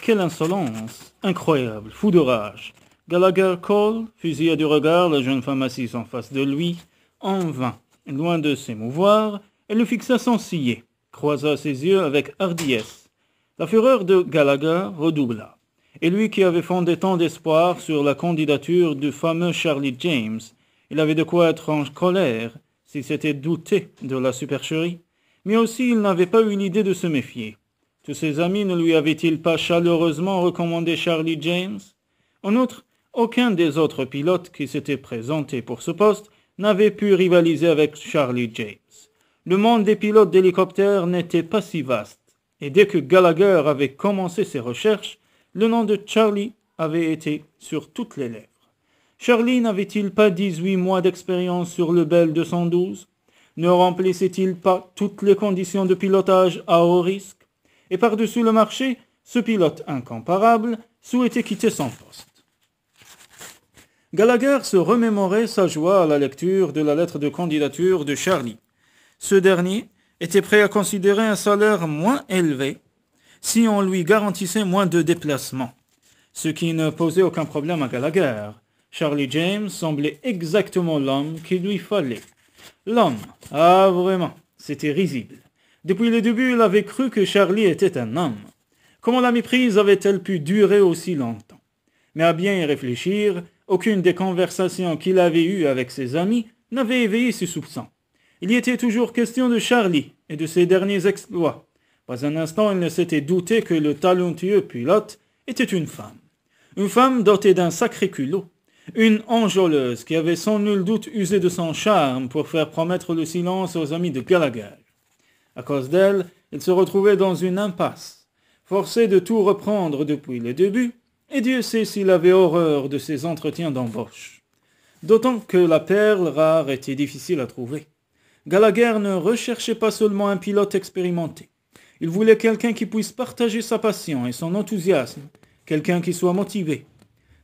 Quelle insolence! Incroyable, fou de rage. Gallagher Cole fusilla du regard la jeune femme assise en face de lui. En vain, loin de s'émouvoir, elle le fixa sans ciller, croisa ses yeux avec hardiesse. La fureur de Gallagher redoubla. Et lui qui avait fondé tant d'espoir sur la candidature du fameux Charlie James, il avait de quoi être en colère s'il s'était douté de la supercherie, mais aussi il n'avait pas eu l'idée de se méfier. Tous ses amis ne lui avaient-ils pas chaleureusement recommandé Charlie James? En outre, aucun des autres pilotes qui s'étaient présentés pour ce poste n'avait pu rivaliser avec Charlie James. Le monde des pilotes d'hélicoptères n'était pas si vaste, et dès que Gallagher avait commencé ses recherches, le nom de Charlie avait été sur toutes les lèvres. Charlie n'avait-il pas 18 mois d'expérience sur le Bell 212? Ne remplissait-il pas toutes les conditions de pilotage à haut risque? Et par-dessus le marché, ce pilote incomparable souhaitait quitter son poste. Gallagher se remémorait sa joie à la lecture de la lettre de candidature de Charlie. Ce dernier était prêt à considérer un salaire moins élevé si on lui garantissait moins de déplacements, ce qui ne posait aucun problème à Gallagher. Charlie James semblait exactement l'homme qu'il lui fallait. L'homme, ah vraiment, c'était risible. Depuis le début, il avait cru que Charlie était un homme. Comment la méprise avait-elle pu durer aussi longtemps? Mais à bien y réfléchir, aucune des conversations qu'il avait eues avec ses amis n'avait éveillé ses soupçons. Il y était toujours question de Charlie et de ses derniers exploits. Pas un instant il ne s'était douté que le talentueux pilote était une femme. Une femme dotée d'un sacré culot. Une enjôleuse qui avait sans nul doute usé de son charme pour faire promettre le silence aux amis de Gallagher. À cause d'elle, il se retrouvait dans une impasse, forcé de tout reprendre depuis le début, et Dieu sait s'il avait horreur de ces entretiens d'embauche. D'autant que la perle rare était difficile à trouver. Gallagher ne recherchait pas seulement un pilote expérimenté. Il voulait quelqu'un qui puisse partager sa passion et son enthousiasme, quelqu'un qui soit motivé.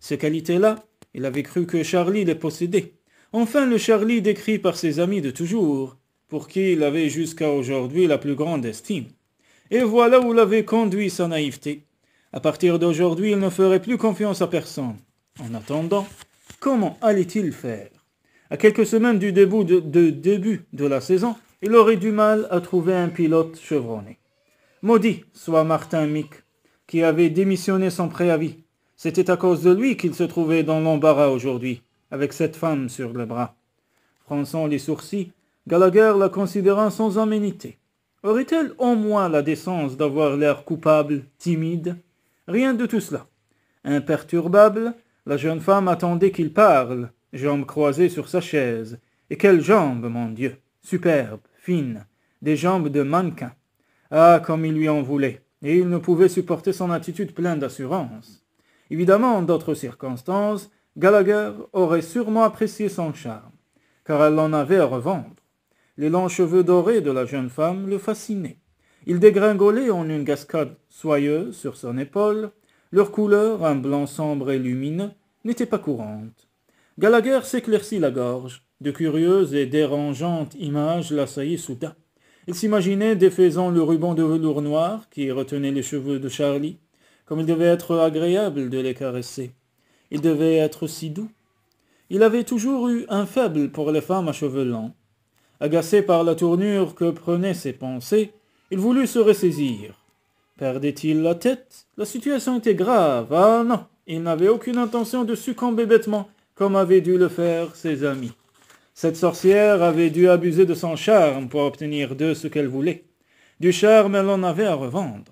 Ces qualités-là, il avait cru que Charlie les possédait. Enfin le Charlie décrit par ses amis de toujours, pour qui il avait jusqu'à aujourd'hui la plus grande estime. Et voilà où l'avait conduit sa naïveté. À partir d'aujourd'hui, il ne ferait plus confiance à personne. En attendant, comment allait-il faire? À quelques semaines du début de la saison, il aurait du mal à trouver un pilote chevronné. Maudit soit Martin Mick, qui avait démissionné sans préavis. C'était à cause de lui qu'il se trouvait dans l'embarras aujourd'hui, avec cette femme sur le bras. Fronçant les sourcils, Gallagher la considéra sans aménité. Aurait-elle au moins la décence d'avoir l'air coupable, timide? Rien de tout cela. Imperturbable, la jeune femme attendait qu'il parle, jambes croisées sur sa chaise. Et quelles jambes, mon Dieu! Superbes, fines, des jambes de mannequin. Ah, comme il lui en voulait, et il ne pouvait supporter son attitude pleine d'assurance. Évidemment, en d'autres circonstances, Gallagher aurait sûrement apprécié son charme, car elle en avait à revendre. Les longs cheveux dorés de la jeune femme le fascinaient. Ils dégringolaient en une cascade soyeuse sur son épaule. Leur couleur, un blanc sombre et lumineux, n'était pas courante. Gallagher s'éclaircit la gorge. De curieuses et dérangeantes images l'assaillissaient soudain. Il s'imaginait défaisant le ruban de velours noir qui retenait les cheveux de Charlie, comme il devait être agréable de les caresser. Il devait être si doux. Il avait toujours eu un faible pour les femmes à cheveux longs. Agacé par la tournure que prenaient ses pensées, il voulut se ressaisir. Perdait-il la tête? La situation était grave. Ah non, il n'avait aucune intention de succomber bêtement, comme avaient dû le faire ses amis. Cette sorcière avait dû abuser de son charme pour obtenir d'eux ce qu'elle voulait. Du charme, elle en avait à revendre.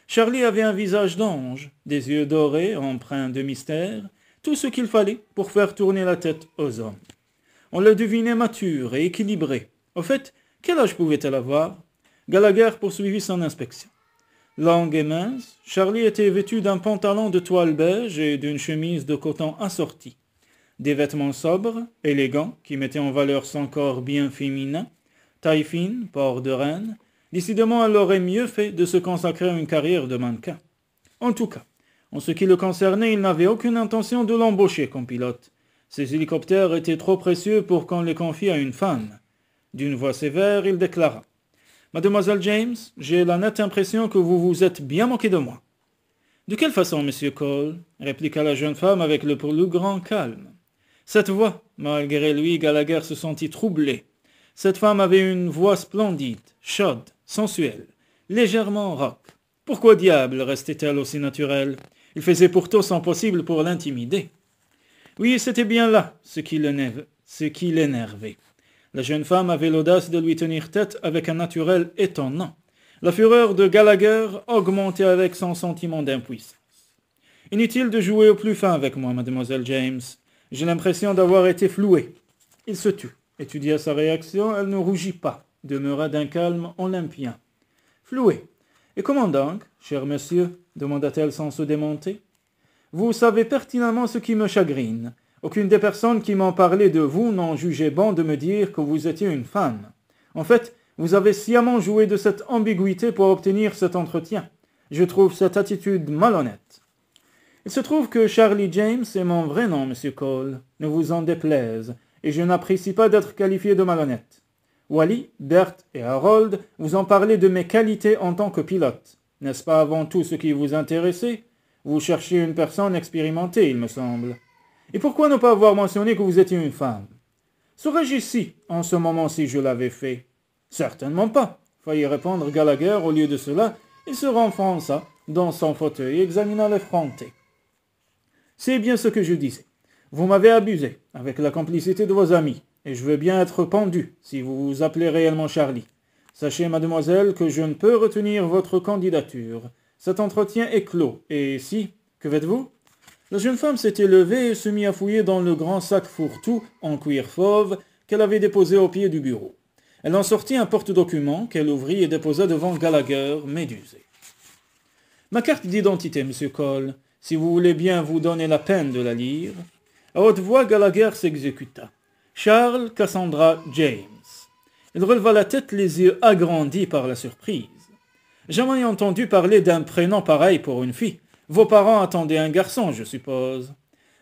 Charlie avait un visage d'ange, des yeux dorés, empreints de mystère, tout ce qu'il fallait pour faire tourner la tête aux hommes. On le devinait mature et équilibré. Au fait, quel âge pouvait-elle avoir? Gallagher poursuivit son inspection. Longue et mince, Charlie était vêtu d'un pantalon de toile beige et d'une chemise de coton assortie. Des vêtements sobres, élégants, qui mettaient en valeur son corps bien féminin, taille fine, port de reine. Décidément, elle aurait mieux fait de se consacrer à une carrière de mannequin. En tout cas, en ce qui le concernait, il n'avait aucune intention de l'embaucher comme pilote. Ces hélicoptères étaient trop précieux pour qu'on les confie à une femme. D'une voix sévère, il déclara: Mademoiselle James, j'ai la nette impression que vous vous êtes bien moqué de moi. De quelle façon, monsieur Cole? Répliqua la jeune femme avec le plus grand calme. Cette voix, malgré lui, Gallagher se sentit troublé. Cette femme avait une voix splendide, chaude, sensuelle, légèrement rauque. Pourquoi diable restait-elle aussi naturelle? Il faisait pourtant son possible pour l'intimider. Oui, c'était bien là ce qui l'énervait. La jeune femme avait l'audace de lui tenir tête avec un naturel étonnant. La fureur de Gallagher augmentait avec son sentiment d'impuissance. Inutile de jouer au plus fin avec moi, mademoiselle James. J'ai l'impression d'avoir été floué. Il se tut. Étudia sa réaction, elle ne rougit pas, demeura d'un calme olympien. Floué. Et comment donc, cher monsieur? Demanda-t-elle sans se démonter. Vous savez pertinemment ce qui me chagrine. Aucune des personnes qui m'ont parlé de vous n'ont jugé bon de me dire que vous étiez une femme. En fait, vous avez sciemment joué de cette ambiguïté pour obtenir cet entretien. Je trouve cette attitude malhonnête. Il se trouve que Charlie James est mon vrai nom, monsieur Cole. Ne vous en déplaise, et je n'apprécie pas d'être qualifié de malhonnête. Wally, Bert et Harold vous ont parlé de mes qualités en tant que pilote. N'est-ce pas avant tout ce qui vous intéressait? Vous cherchiez une personne expérimentée, il me semble. Et pourquoi ne pas avoir mentionné que vous étiez une femme? Serais-je ici, en ce moment, si je l'avais fait? Certainement pas, faillit répondre Gallagher. Au lieu de cela, il se renfonça dans son fauteuil et examina l'effronté. C'est bien ce que je disais. Vous m'avez abusé, avec la complicité de vos amis, et je veux bien être pendu, si vous vous appelez réellement Charlie. Sachez, mademoiselle, que je ne peux retenir votre candidature. Cet entretien est clos, et si, que faites-vous? La jeune femme s'était levée et se mit à fouiller dans le grand sac fourre-tout en cuir fauve qu'elle avait déposé au pied du bureau. Elle en sortit un porte-document qu'elle ouvrit et déposa devant Gallagher, médusé. Ma carte d'identité, monsieur Cole, si vous voulez bien vous donner la peine de la lire. À haute voix, Gallagher s'exécuta. Charles Cassandra James. Il releva la tête, les yeux agrandis par la surprise. Jamais entendu parler d'un prénom pareil pour une fille. Vos parents attendaient un garçon, je suppose.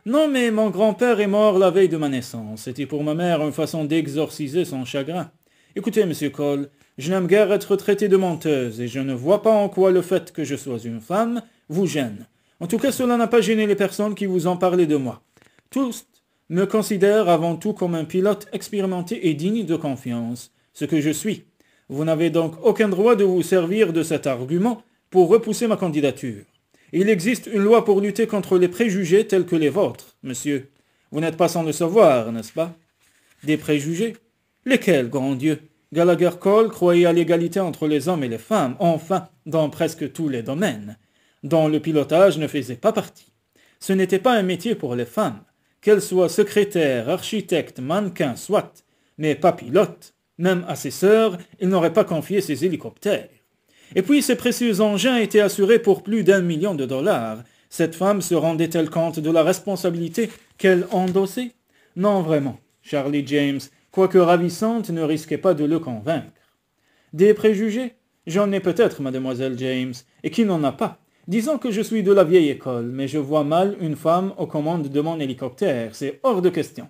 Non, mais mon grand-père est mort la veille de ma naissance. C'était pour ma mère une façon d'exorciser son chagrin. Écoutez, monsieur Cole, je n'aime guère être traité de menteuse, et je ne vois pas en quoi le fait que je sois une femme vous gêne. En tout cas, cela n'a pas gêné les personnes qui vous ont parlé de moi. Tous me considèrent avant tout comme un pilote expérimenté et digne de confiance, ce que je suis. Vous n'avez donc aucun droit de vous servir de cet argument pour repousser ma candidature. Il existe une loi pour lutter contre les préjugés tels que les vôtres, monsieur. Vous n'êtes pas sans le savoir, n'est-ce pas? Des préjugés? Lesquels, grand Dieu? Gallagher Cole croyait à l'égalité entre les hommes et les femmes, enfin, dans presque tous les domaines, dont le pilotage ne faisait pas partie. Ce n'était pas un métier pour les femmes, qu'elles soient secrétaires, architectes, mannequins, soit, mais pas pilotes. Même à ses sœurs, il n'aurait pas confié ses hélicoptères. Et puis ces précieux engins étaient assurés pour plus d'1 million de dollars. Cette femme se rendait-elle compte de la responsabilité qu'elle endossait? Non, vraiment. Charlie James, quoique ravissante, ne risquait pas de le convaincre. Des préjugés? J'en ai peut-être, mademoiselle James, et qui n'en a pas? Disons que je suis de la vieille école, mais je vois mal une femme aux commandes de mon hélicoptère. C'est hors de question.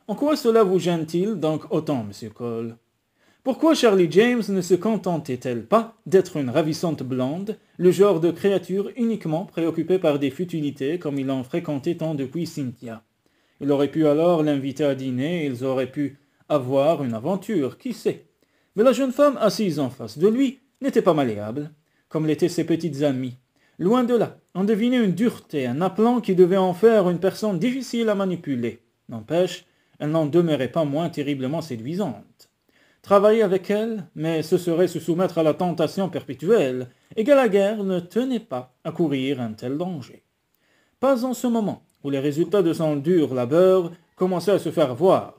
En quoi cela vous gêne-t-il donc autant, monsieur Cole? Pourquoi Charlie James ne se contentait-elle pas d'être une ravissante blonde, le genre de créature uniquement préoccupée par des futilités comme il en fréquentait tant depuis Cynthia? Il aurait pu alors l'inviter à dîner, ils auraient pu avoir une aventure, qui sait? Mais la jeune femme assise en face de lui n'était pas malléable, comme l'étaient ses petites amies. Loin de là, on devinait une dureté, un aplomb qui devait en faire une personne difficile à manipuler. N'empêche, elle n'en demeurait pas moins terriblement séduisante. Travailler avec elle, mais ce serait se soumettre à la tentation perpétuelle, et Gallagher ne tenait pas à courir un tel danger. Pas en ce moment, où les résultats de son dur labeur commençaient à se faire voir.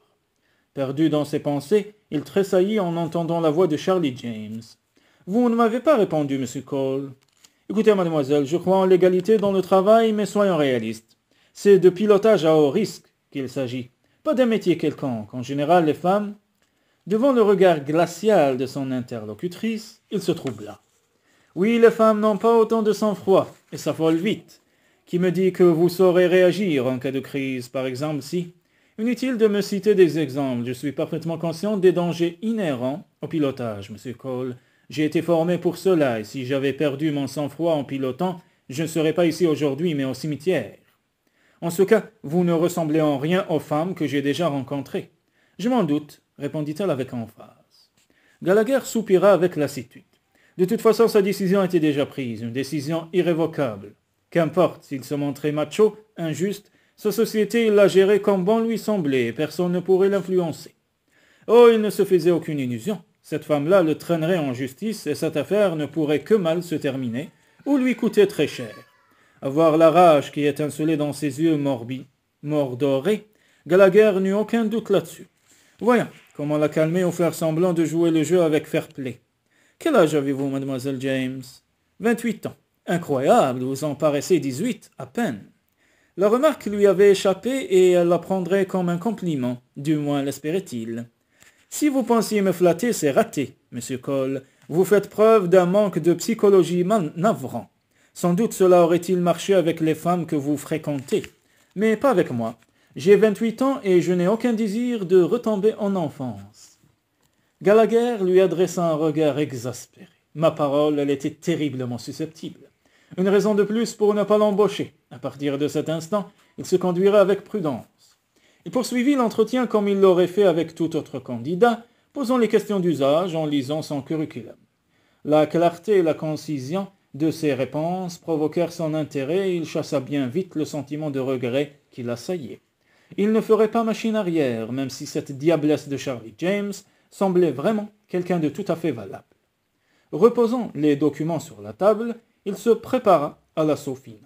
Perdu dans ses pensées, il tressaillit en entendant la voix de Charlie James. « Vous ne m'avez pas répondu, monsieur Cole. Écoutez, mademoiselle, je crois en l'égalité dans le travail, mais soyons réalistes. C'est de pilotage à haut risque qu'il s'agit, pas d'un métier quelconque. En général, les femmes... » Devant le regard glacial de son interlocutrice, il se troubla. « Oui, les femmes n'ont pas autant de sang-froid, et s'affolent vite. Qui me dit que vous saurez réagir en cas de crise, par exemple, si... Inutile de me citer des exemples, je suis parfaitement conscient des dangers inhérents au pilotage, monsieur Cole. J'ai été formé pour cela, et si j'avais perdu mon sang-froid en pilotant, je ne serais pas ici aujourd'hui, mais au cimetière. En ce cas, vous ne ressemblez en rien aux femmes que j'ai déjà rencontrées. Je m'en doute, répondit-elle avec emphase. Gallagher soupira avec lassitude. De toute façon, sa décision était déjà prise, une décision irrévocable. Qu'importe s'il se montrait macho, injuste, sa société il la gérait comme bon lui semblait, et personne ne pourrait l'influencer. Oh, il ne se faisait aucune illusion. Cette femme-là le traînerait en justice, et cette affaire ne pourrait que mal se terminer, ou lui coûter très cher. À voir la rage qui étincelait dans ses yeux mordorés, Gallagher n'eut aucun doute là-dessus. Voyons comment la calmer ou faire semblant de jouer le jeu avec fair play. Quel âge avez-vous, mademoiselle James? 28 ans. Incroyable, vous en paraissez 18, à peine. La remarque lui avait échappé et elle la prendrait comme un compliment, du moins l'espérait-il. Si vous pensiez me flatter, c'est raté, monsieur Cole. Vous faites preuve d'un manque de psychologie navrant. Sans doute cela aurait-il marché avec les femmes que vous fréquentez, mais pas avec moi. J'ai 28 ans et je n'ai aucun désir de retomber en enfance. Gallagher lui adressa un regard exaspéré. Ma parole, elle était terriblement susceptible. Une raison de plus pour ne pas l'embaucher. À partir de cet instant, il se conduira avec prudence. Il poursuivit l'entretien comme il l'aurait fait avec tout autre candidat, posant les questions d'usage en lisant son curriculum. La clarté et la concision de ses réponses provoquèrent son intérêt et il chassa bien vite le sentiment de regret qui l'assaillait. Il ne ferait pas machine arrière, même si cette diablesse de Charlie James semblait vraiment quelqu'un de tout à fait valable. Reposant les documents sur la table, il se prépara à l'assaut final.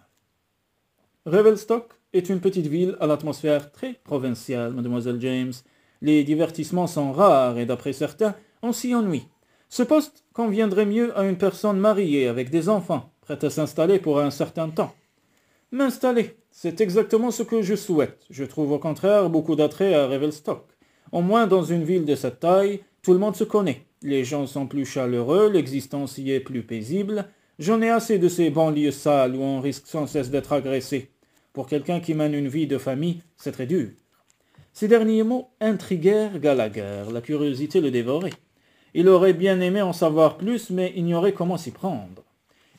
Revelstoke est une petite ville à l'atmosphère très provinciale, mademoiselle James. Les divertissements sont rares et d'après certains, on s'y ennuie. Ce poste conviendrait mieux à une personne mariée avec des enfants, prête à s'installer pour un certain temps. M'installer, c'est exactement ce que je souhaite. Je trouve au contraire beaucoup d'attrait à Revelstoke. Au moins dans une ville de cette taille, tout le monde se connaît. Les gens sont plus chaleureux, l'existence y est plus paisible. J'en ai assez de ces banlieues sales où on risque sans cesse d'être agressé. Pour quelqu'un qui mène une vie de famille, c'est très dur. Ces derniers mots intriguèrent Gallagher, la curiosité le dévorait. Il aurait bien aimé en savoir plus, mais ignorait comment s'y prendre.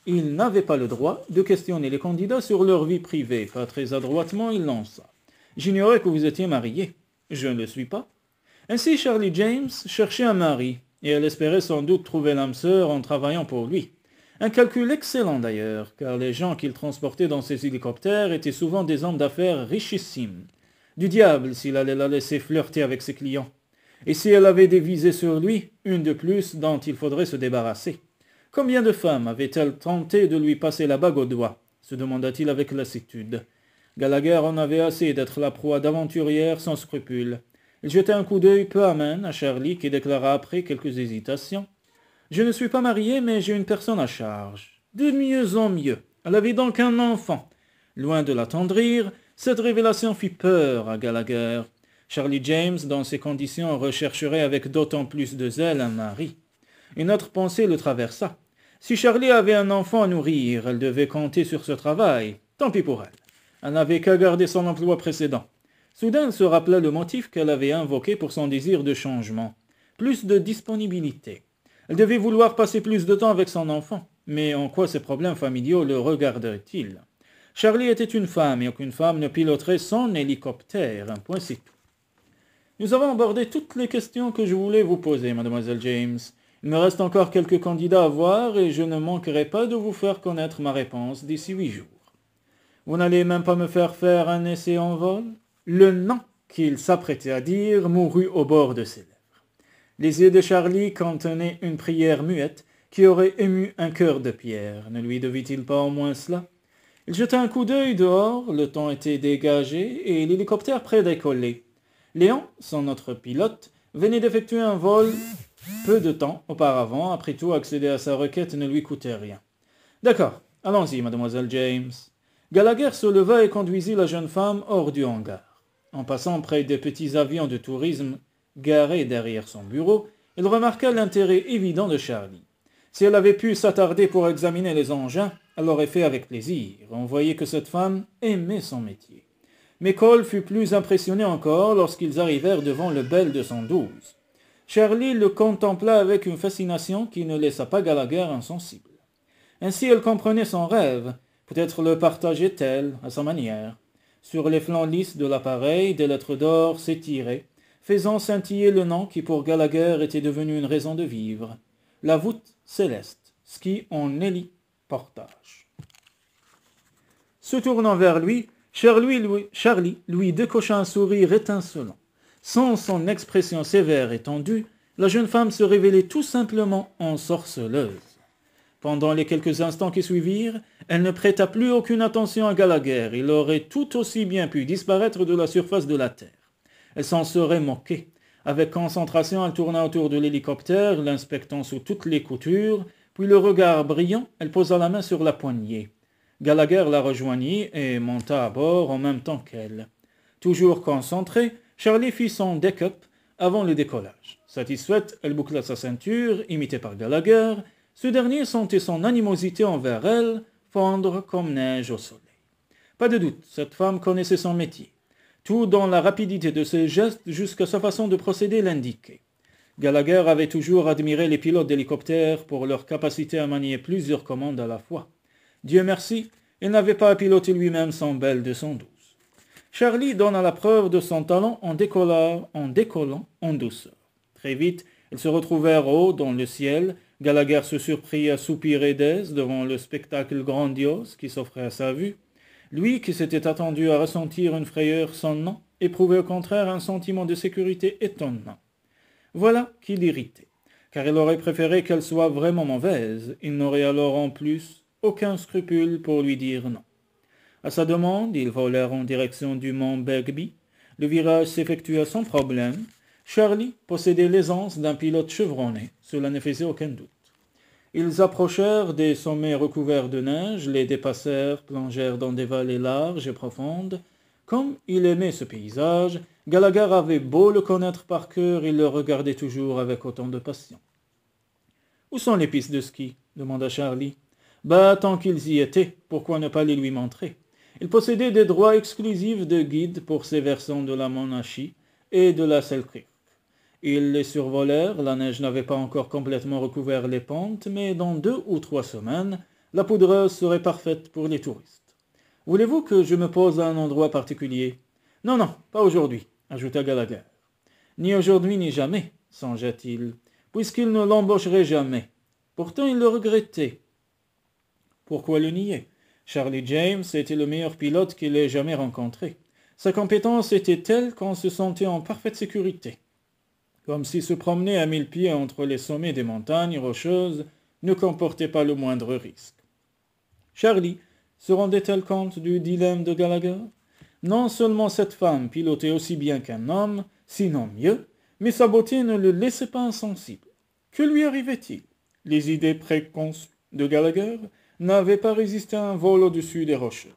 Il n'avait pas le droit de questionner les candidats sur leur vie privée. Pas très adroitement, il lança. « J'ignorais que vous étiez marié. »« Je ne le suis pas. » Ainsi Charlie James cherchait un mari, et elle espérait sans doute trouver l'âme sœur en travaillant pour lui. Un calcul excellent d'ailleurs, car les gens qu'il transportait dans ses hélicoptères étaient souvent des hommes d'affaires richissimes. Du diable s'il allait la laisser flirter avec ses clients. Et si elle avait des visées sur lui, une de plus dont il faudrait se débarrasser. Combien de femmes avaient-elles tenté de lui passer la bague au doigt, se demanda-t-il avec lassitude. Gallagher en avait assez d'être la proie d'aventurières sans scrupules. Il jeta un coup d'œil peu amène à Charlie qui déclara après quelques hésitations. « Je ne suis pas marié, mais j'ai une personne à charge. De mieux en mieux. Elle avait donc un enfant. » Loin de l'attendrir, cette révélation fit peur à Gallagher. Charlie James, dans ces conditions, rechercherait avec d'autant plus de zèle un mari. Une autre pensée le traversa. Si Charlie avait un enfant à nourrir, elle devait compter sur ce travail. Tant pis pour elle. Elle n'avait qu'à garder son emploi précédent. Soudain, elle se rappela le motif qu'elle avait invoqué pour son désir de changement. Plus de disponibilité. Elle devait vouloir passer plus de temps avec son enfant. Mais en quoi ses problèmes familiaux le regarderaient-ils? Charlie était une femme, et aucune femme ne piloterait son hélicoptère. Un point, c'est tout. Nous avons abordé toutes les questions que je voulais vous poser, mademoiselle James. Il me reste encore quelques candidats à voir, et je ne manquerai pas de vous faire connaître ma réponse d'ici 8 jours. Vous n'allez même pas me faire un essai en vol? Le nom qu'il s'apprêtait à dire mourut au bord de ses lèvres. Les yeux de Charlie contenaient une prière muette qui aurait ému un cœur de pierre. Ne lui devait-il pas au moins cela? Il jeta un coup d'œil dehors, le temps était dégagé et l'hélicoptère prêt d'écoller. Léon, son autre pilote, venait d'effectuer un vol peu de temps auparavant. Après tout, accéder à sa requête ne lui coûtait rien. « D'accord, allons-y, mademoiselle James. » Gallagher se leva et conduisit la jeune femme hors du hangar. En passant près des petits avions de tourisme garés derrière son bureau, il remarqua l'intérêt évident de Charlie. Si elle avait pu s'attarder pour examiner les engins, elle l'aurait fait avec plaisir. On voyait que cette femme aimait son métier. Mais Cole fut plus impressionné encore lorsqu'ils arrivèrent devant le Bell 212. Charlie le contempla avec une fascination qui ne laissa pas Gallagher insensible. Ainsi elle comprenait son rêve, peut-être le partageait-elle à sa manière. Sur les flancs lisses de l'appareil, des lettres d'or s'étiraient, faisant scintiller le nom qui pour Gallagher était devenu une raison de vivre. La voûte céleste, ski en héliportage. Se tournant vers lui, Charlie lui décocha un sourire étincelant. Sans son expression sévère et tendue, la jeune femme se révélait tout simplement ensorceleuse. Pendant les quelques instants qui suivirent, elle ne prêta plus aucune attention à Gallagher. Il aurait tout aussi bien pu disparaître de la surface de la terre. Elle s'en serait moquée. Avec concentration, elle tourna autour de l'hélicoptère, l'inspectant sous toutes les coutures, puis le regard brillant, elle posa la main sur la poignée. Gallagher la rejoignit et monta à bord en même temps qu'elle. Toujours concentrée, Charlie fit son deck-up avant le décollage. Satisfaite, elle boucla sa ceinture, imitée par Gallagher. Ce dernier sentait son animosité envers elle fondre comme neige au soleil. Pas de doute, cette femme connaissait son métier. Tout dans la rapidité de ses gestes jusqu'à sa façon de procéder l'indiquait. Gallagher avait toujours admiré les pilotes d'hélicoptères pour leur capacité à manier plusieurs commandes à la fois. Dieu merci, il n'avait pas à piloter lui-même son Bell 212. Charlie donna la preuve de son talent en décollant en douceur. Très vite, ils se retrouvèrent haut dans le ciel. Gallagher se surprit à soupirer d'aise devant le spectacle grandiose qui s'offrait à sa vue. Lui, qui s'était attendu à ressentir une frayeur sans nom, éprouvait au contraire un sentiment de sécurité étonnant. Voilà qui l'irritait, car il aurait préféré qu'elle soit vraiment mauvaise. Il n'aurait alors en plus aucun scrupule pour lui dire non. À sa demande, ils volèrent en direction du mont Begbie. Le virage s'effectua sans problème. Charlie possédait l'aisance d'un pilote chevronné, cela ne faisait aucun doute. Ils approchèrent des sommets recouverts de neige, les dépassèrent, plongèrent dans des vallées larges et profondes. Comme il aimait ce paysage, Gallagher avait beau le connaître par cœur, il le regardait toujours avec autant de passion. « Où sont les pistes de ski ?» demanda Charlie. « Bah, tant qu'ils y étaient, pourquoi ne pas les lui montrer ?» Il possédait des droits exclusifs de guide pour ces versants de la Monachie et de la Selkirk. Ils les survolèrent, la neige n'avait pas encore complètement recouvert les pentes, mais dans 2 ou 3 semaines, la poudreuse serait parfaite pour les touristes. « Voulez-vous que je me pose à un endroit particulier ?»« Non, non, pas aujourd'hui, » ajouta Gallagher. « Ni aujourd'hui ni jamais, songea-t-il, puisqu'il ne l'embaucherait jamais. Pourtant il le regrettait. Pourquoi le nier ? Charlie James était le meilleur pilote qu'il ait jamais rencontré. Sa compétence était telle qu'on se sentait en parfaite sécurité, comme si se promener à 1000 pieds entre les sommets des montagnes rocheuses ne comportait pas le moindre risque. Charlie se rendait-elle compte du dilemme de Gallagher ? Non seulement cette femme pilotait aussi bien qu'un homme, sinon mieux, mais sa beauté ne le laissait pas insensible. Que lui arrivait-il ? Les idées préconçues de Gallagher n'avaient pas résisté à un vol au-dessus des rocheuses.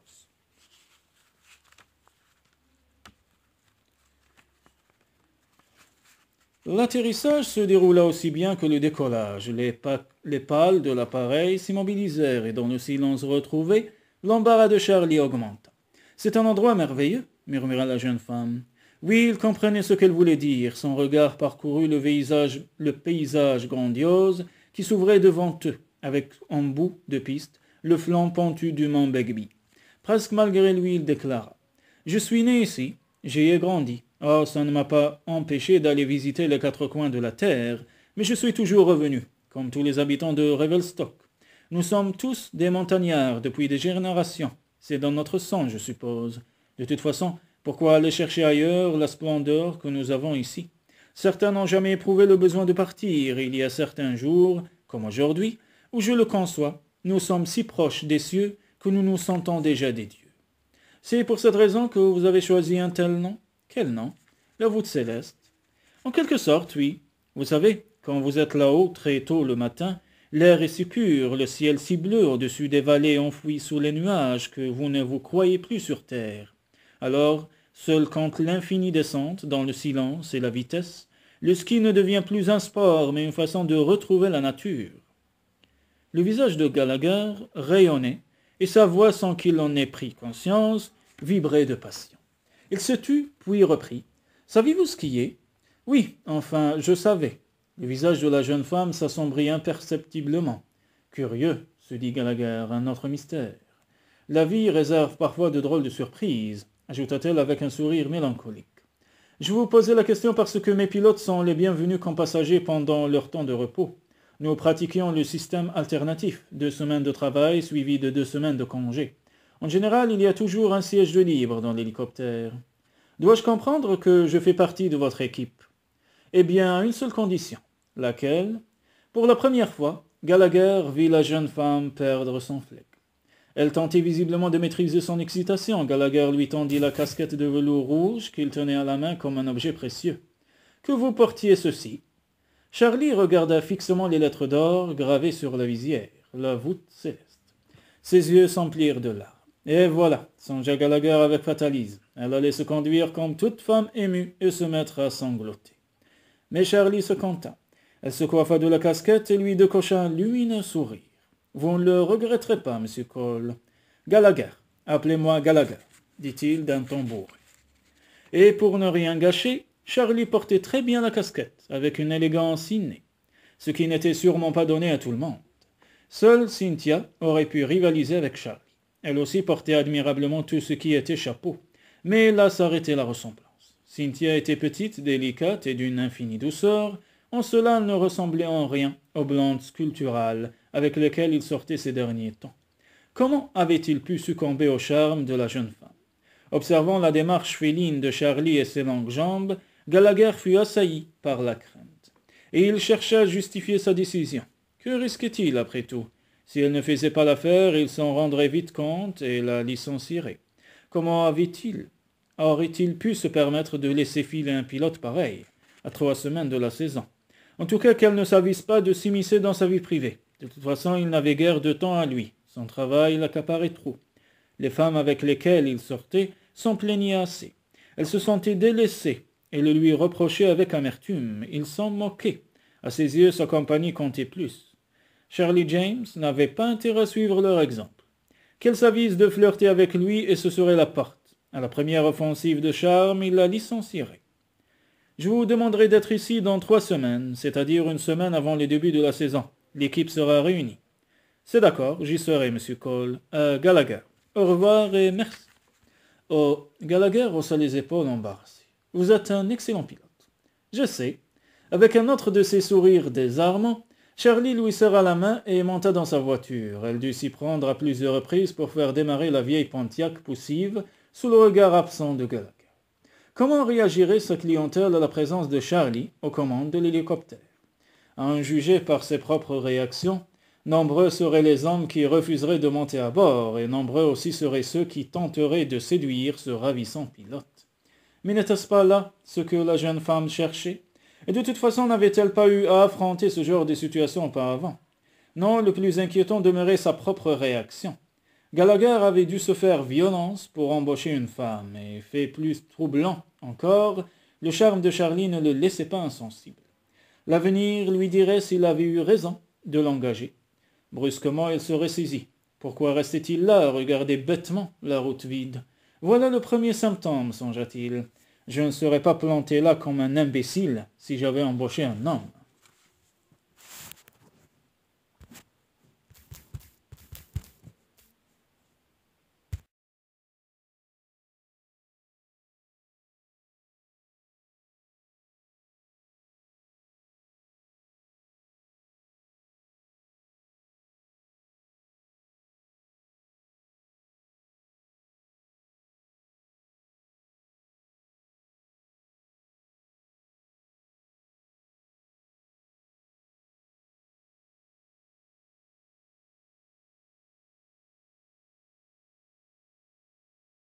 L'atterrissage se déroula aussi bien que le décollage. Les pales de l'appareil s'immobilisèrent et dans le silence retrouvé, l'embarras de Charlie augmenta. « C'est un endroit merveilleux, » murmura la jeune femme. Oui, il comprenait ce qu'elle voulait dire. Son regard parcourut le paysage grandiose qui s'ouvrait devant eux, avec en bout de piste le flanc pentu du mont Begbie. Presque malgré lui, il déclara « Je suis né ici, j'y ai grandi. Oh, ça ne m'a pas empêché d'aller visiter les 4 coins de la terre, mais je suis toujours revenu, comme tous les habitants de Revelstoke. Nous sommes tous des montagnards depuis des générations. C'est dans notre sang, je suppose. De toute façon, pourquoi aller chercher ailleurs la splendeur que nous avons ici ? Certains n'ont jamais éprouvé le besoin de partir. Il y a certains jours, comme aujourd'hui, où je le conçois, nous sommes si proches des cieux que nous nous sentons déjà des dieux. C'est pour cette raison que vous avez choisi un tel nom ? Quel nom ? La voûte céleste. En quelque sorte, oui. Vous savez, quand vous êtes là-haut très tôt le matin, l'air est si pur, le ciel si bleu au-dessus des vallées enfouies sous les nuages que vous ne vous croyez plus sur terre. Alors, seul contre l'infinie descente, dans le silence et la vitesse, le ski ne devient plus un sport, mais une façon de retrouver la nature. Le visage de Gallagher rayonnait, et sa voix, sans qu'il en ait pris conscience, vibrait de passion. Il se tut, puis reprit. « Savez-vous ce qui est ?»« Oui, enfin, je savais. » Le visage de la jeune femme s'assombrit imperceptiblement. « Curieux, se dit Gallagher, un autre mystère. La vie réserve parfois de drôles de surprises, ajouta-t-elle avec un sourire mélancolique. Je vous posais la question parce que mes pilotes sont les bienvenus comme passagers pendant leur temps de repos. Nous pratiquions le système alternatif, 2 semaines de travail suivies de 2 semaines de congé. En général, il y a toujours un siège de libre dans l'hélicoptère. Dois-je comprendre que je fais partie de votre équipe? Eh bien, à une seule condition. Laquelle? Pour la première fois, Gallagher vit la jeune femme perdre son flegme. Elle tentait visiblement de maîtriser son excitation. Gallagher lui tendit la casquette de velours rouge qu'il tenait à la main comme un objet précieux. « Que vous portiez ceci ?» Charlie regarda fixement les lettres d'or gravées sur la visière, la voûte céleste. Ses yeux s'emplirent de larmes. « Et voilà, songea Gallagher avec fatalisme. Elle allait se conduire comme toute femme émue et se mettre à sangloter. » Mais Charlie se contint. Elle se coiffa de la casquette et lui décocha un lumineux sourire. « Vous ne le regretterez pas, monsieur Cole. Gallagher, appelez-moi Gallagher, dit-il d'un ton bourré. Et pour ne rien gâcher, Charlie portait très bien la casquette, avec une élégance innée, ce qui n'était sûrement pas donné à tout le monde. Seule Cynthia aurait pu rivaliser avec Charlie. Elle aussi portait admirablement tout ce qui était chapeau, mais là s'arrêtait la ressemblance. Cynthia était petite, délicate et d'une infinie douceur. En cela, elle ne ressemblait en rien aux blondes sculpturales avec lesquelles il sortait ces derniers temps. Comment avait-il pu succomber au charme de la jeune femme? Observant la démarche féline de Charlie et ses longues jambes, Gallagher fut assailli par la crainte. Et il chercha à justifier sa décision. Que risquait-il après tout? Si elle ne faisait pas l'affaire, il s'en rendrait vite compte et la licencierait. Comment aurait-il pu se permettre de laisser filer un pilote pareil, à 3 semaines de la saison? En tout cas, qu'elle ne s'avise pas de s'immiscer dans sa vie privée. De toute façon, il n'avait guère de temps à lui. Son travail l'accaparait trop. Les femmes avec lesquelles il sortait s'en plaignaient assez. Elles se sentaient délaissées et le lui reprochaient avec amertume. Il s'en moquait. À ses yeux, sa compagnie comptait plus. Charlie James n'avait pas intérêt à suivre leur exemple. Qu'elle s'avise de flirter avec lui et ce serait la porte. À la première offensive de charme, il la licencierait. Je vous demanderai d'être ici dans 3 semaines, c'est-à-dire 1 semaine avant le début de la saison. L'équipe sera réunie. C'est d'accord, j'y serai, monsieur Cole. Gallagher. Au revoir et merci. Oh, Gallagher haussa les épaules embarrassées. Vous êtes un excellent pilote. Je sais. Avec un autre de ses sourires désarmants, Charlie lui serra la main et monta dans sa voiture. Elle dut s'y prendre à plusieurs reprises pour faire démarrer la vieille Pontiac poussive sous le regard absent de Gallagher. Comment réagirait sa clientèle à la présence de Charlie aux commandes de l'hélicoptère? À en juger par ses propres réactions, nombreux seraient les hommes qui refuseraient de monter à bord, et nombreux aussi seraient ceux qui tenteraient de séduire ce ravissant pilote. Mais n'était-ce pas là ce que la jeune femme cherchait? Et de toute façon, n'avait-elle pas eu à affronter ce genre de situation auparavant? Non, le plus inquiétant demeurait sa propre réaction. Gallagher avait dû se faire violence pour embaucher une femme, et fait plus troublant encore, le charme de Charlie ne le laissait pas insensible. L'avenir lui dirait s'il avait eu raison de l'engager. Brusquement, il se ressaisit. Pourquoi restait-il là à regarder bêtement la route vide? Voilà le premier symptôme, songea-t-il. Je ne serais pas planté là comme un imbécile si j'avais embauché un homme.